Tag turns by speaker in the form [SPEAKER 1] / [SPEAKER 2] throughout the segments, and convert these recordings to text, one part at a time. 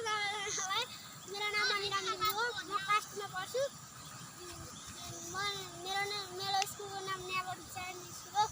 [SPEAKER 1] मेरो नाम अनिरा लिम्बू हो। म क्लास 2 मा पढ्छु। मेरो स्कुलको नाम न्याबोडी चाइल्ड स्कुल हो।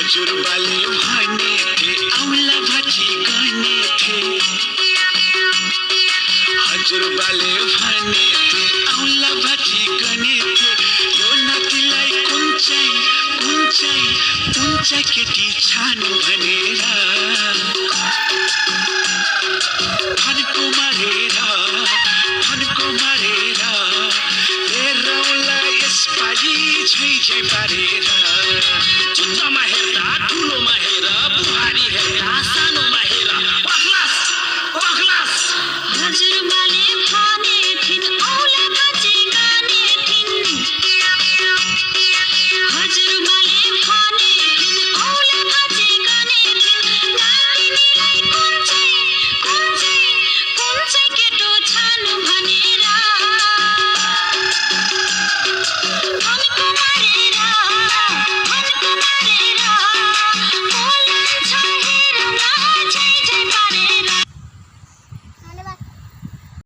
[SPEAKER 2] हजुरबाले भने थे औला भाजी गर्ने थे हजुरबाले भने थे औला भाजी गर्ने थे यो नातिलाई कुन चाहिँ केटी छानु भनेर फन्को मारेर हेरौँला यसपालि छै पारेर चित्रमा हेर्दा ठुलोमा हेर बुहारी हेर्दा सानोमा हेर पखलास
[SPEAKER 3] हजुरबाले भने थिन औला भाजी गर्ने थिन हजुरबाले भने थिन औला भाजी गर्ने थिन नातिनीलाई कुन चाहिँ केटो छानु भनेर फन्को मारेर